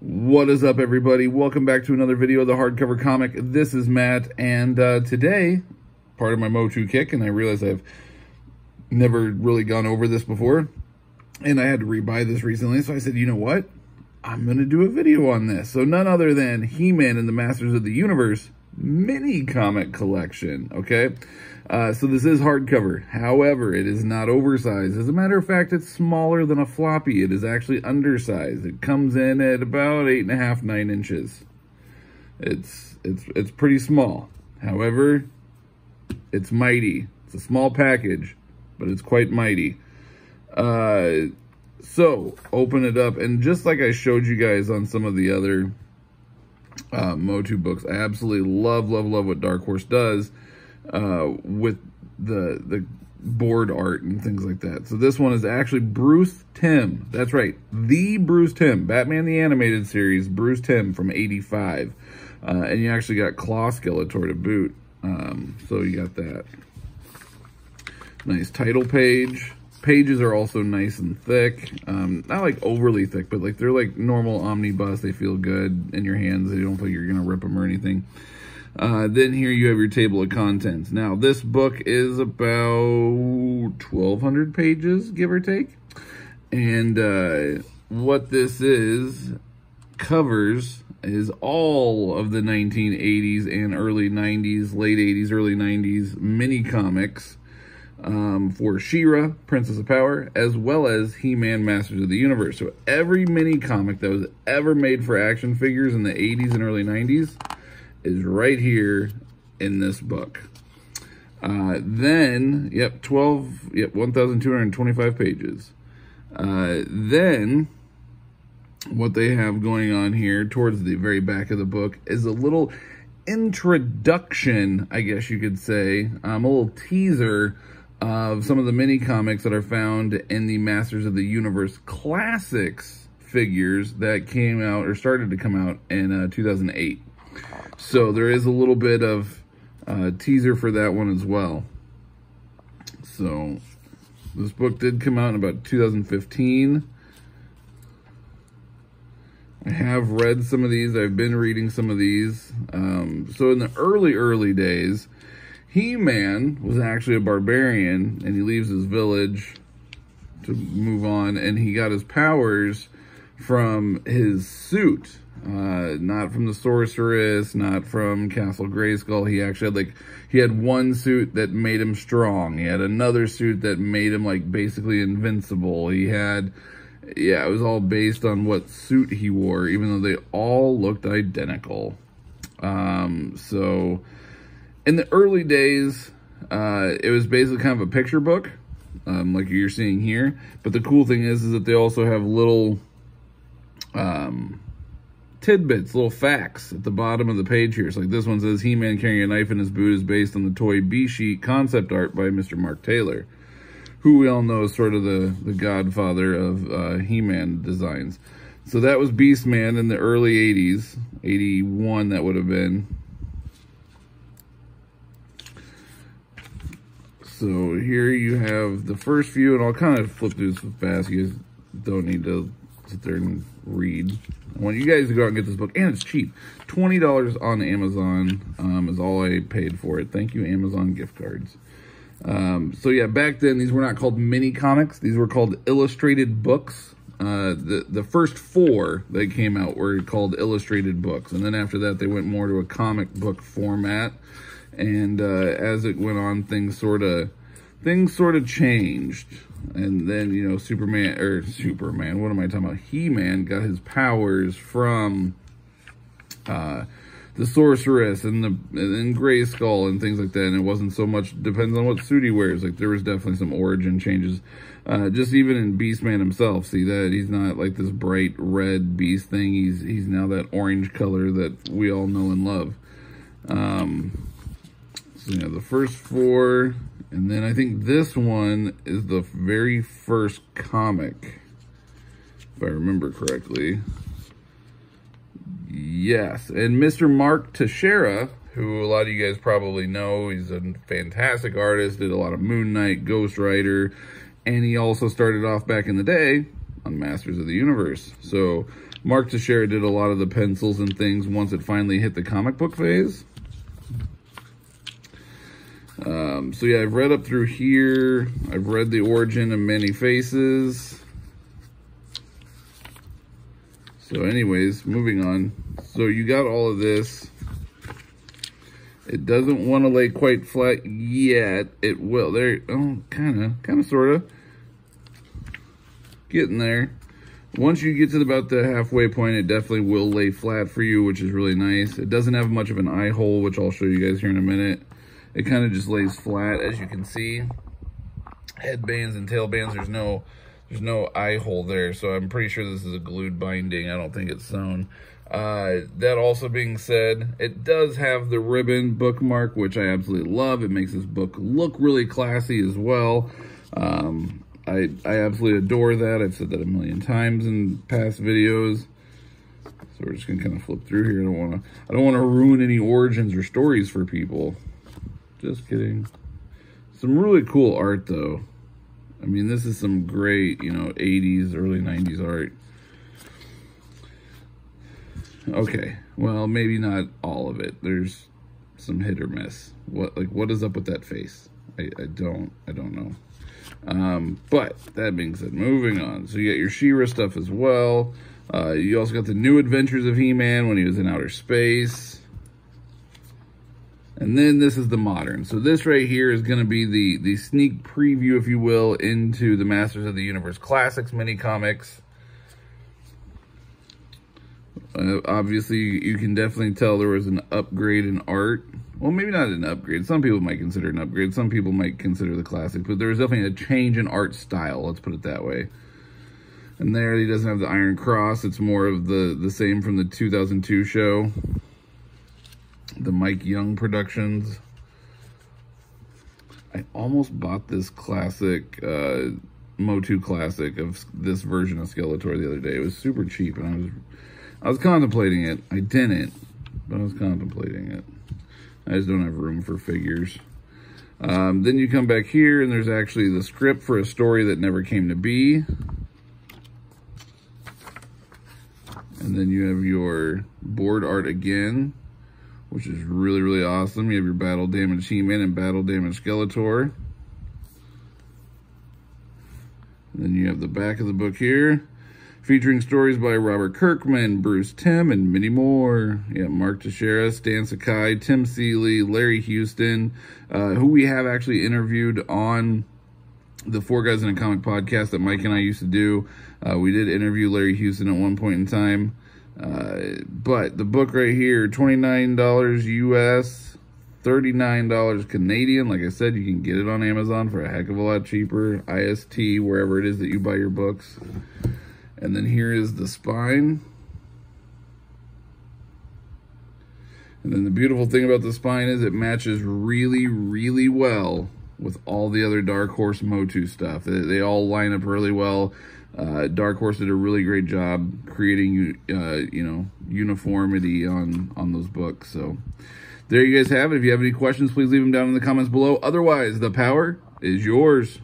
What is up, everybody? Welcome back to another video of the hardcover comic. This is Matt, and today, part of my MOTU kick, and I realize I've never really gone over this before, and I had to rebuy this recently, so I said, you know what? I'm going to do a video on this. So none other than He-Man and the Masters of the Universe mini comic collection, okay? So this is hardcover. However, it is not oversized. As a matter of fact, it's smaller than a floppy. It is actually undersized. It comes in at about 8.5, 9 inches. It's pretty small. However, it's mighty. It's a small package, but it's quite mighty. So open it up, and just like I showed you guys on some of the other MOTU books, I absolutely love what Dark Horse does with the board art and things like that. So this one is actually Bruce Timm. That's right, the Bruce Timm, Batman the Animated Series, Bruce Timm from '85, and you actually got Claw Skeletor to boot. So you got that nice title page. Pages are also nice and thick, not like overly thick, but like they're like normal omnibus. They feel good in your hands. They don't feel you're gonna rip them or anything. Then here you have your table of contents. Now this book is about 1,200 pages, give or take, and what this covers is all of the 1980s and early 90s, late 80s, early 90s mini comics. For She-Ra, Princess of Power, as well as He-Man, Masters of the Universe. So every mini comic that was ever made for action figures in the 80s and early 90s is right here in this book. Then, 1,225 pages. Then, what they have going on here towards the very back of the book is a little introduction, I guess you could say, a little teaser of some of the mini comics that are found in the Masters of the Universe Classics figures that came out or started to come out in 2008. So there is a little bit of teaser for that one as well. So this book did come out in about 2015. I have read some of these. I've been reading some of these. So in the early days, He-Man was actually a barbarian, and he leaves his village to move on, and he got his powers from his suit, not from the Sorceress, not from Castle Grayskull. He actually had one suit that made him strong. He had another suit that made him like basically invincible. He had, it was all based on what suit he wore, even though they all looked identical. So in the early days, it was basically kind of a picture book, like you're seeing here. But the cool thing is that they also have little tidbits, little facts at the bottom of the page here. So like this one says, He-Man carrying a knife in his boot is based on the toy B-sheet concept art by Mr. Mark Taylor, who we all know is sort of the godfather of He-Man designs. So that was Beastman in the early 80s, 81 that would have been. So here you have the first few, and I'll kind of flip through this fast. You guys don't need to sit there and read. I want you guys to go out and get this book, and it's cheap. $20 on Amazon is all I paid for it. Thank you, Amazon gift cards. So yeah, back then, these were not called mini comics. These were called illustrated books. The first 4 that came out were called illustrated books, and then after that, they went more to a comic book format. And as it went on, things sort of changed. And then, you know, Superman, what am I talking about? He-Man got his powers from the Sorceress and Grayskull and things like that. And it wasn't so much, depends on what suit he wears. Like, there was definitely some origin changes. Just even in Beastman himself, see that he's not like this bright red beast thing. He's now that orange color that we all know and love. So yeah, the first 4, and then I think this one is the very first comic, if I remember correctly. Yes, and Mr. Mark Teixeira, who a lot of you guys probably know, he's a fantastic artist, did a lot of Moon Knight, Ghost Rider, and he also started off back in the day on Masters of the Universe. So Mark Teixeira did a lot of the pencils and things once it finally hit the comic book phase. So yeah, I've read up through here. I've read The Origin of Many Faces. So anyways, moving on. So you got all of this. It doesn't want to lay quite flat yet. It will. There, oh, kind of, sort of. Getting there. Once you get to about the halfway point, it definitely will lay flat for you, which is really nice. It doesn't have much of an eye hole, which I'll show you guys here in a minute. It kind of just lays flat, as you can see. Headbands and tailbands, there's no eye hole there, so I'm pretty sure this is a glued binding. I don't think it's sewn. That also being said, it does have the ribbon bookmark, which I absolutely love. It makes this book look really classy as well. I absolutely adore that. I've said that a million times in past videos. So we're just gonna kind of flip through here. I don't wanna ruin any origins or stories for people. Just kidding. Some really cool art though. I mean, this is some great, 80s, early 90s art. Okay, well, maybe not all of it. There's some hit or miss. What is up with that face? I don't know. But that being said, moving on. So you got your She-Ra stuff as well. You also got the New Adventures of He-Man when he was in outer space. And then this is the modern. So this right here is going to be the sneak preview, if you will, into the Masters of the Universe Classics mini comics. Obviously, you can definitely tell there was an upgrade in art. Well, maybe not an upgrade. Some people might consider it an upgrade. Some people might consider the classics. But there was definitely a change in art style. Let's put it that way. And there, he doesn't have the Iron Cross. It's more of the same from the 2002 show. The Mike Young Productions. I almost bought this classic, MOTU classic of this version of Skeletor the other day. It was super cheap, and I was contemplating it. I didn't, but I was contemplating it. I just don't have room for figures. Then you come back here, and there's actually the script for a story that never came to be. And then you have your board art again, which is really, really awesome. You have your Battle Damaged He-Man and Battle Damaged Skeletor. And then you have the back of the book here, featuring stories by Robert Kirkman, Bruce Timm, and many more. You have Mark Teixeira, Stan Sakai, Tim Seeley, Larry Houston, who we have actually interviewed on the Four Guys in a Comic podcast that Mike and I used to do. We did interview Larry Houston at one point in time. But the book right here, $29 US, $39 Canadian. Like I said, you can get it on Amazon for a heck of a lot cheaper. IST, wherever it is that you buy your books. And then here is the spine. And then the beautiful thing about the spine is it matches really, really well with all the other Dark Horse MOTU stuff. They all line up really well. Dark Horse did a really great job creating, uniformity on those books. So there you guys have it. If you have any questions, please leave them down in the comments below. Otherwise, the power is yours.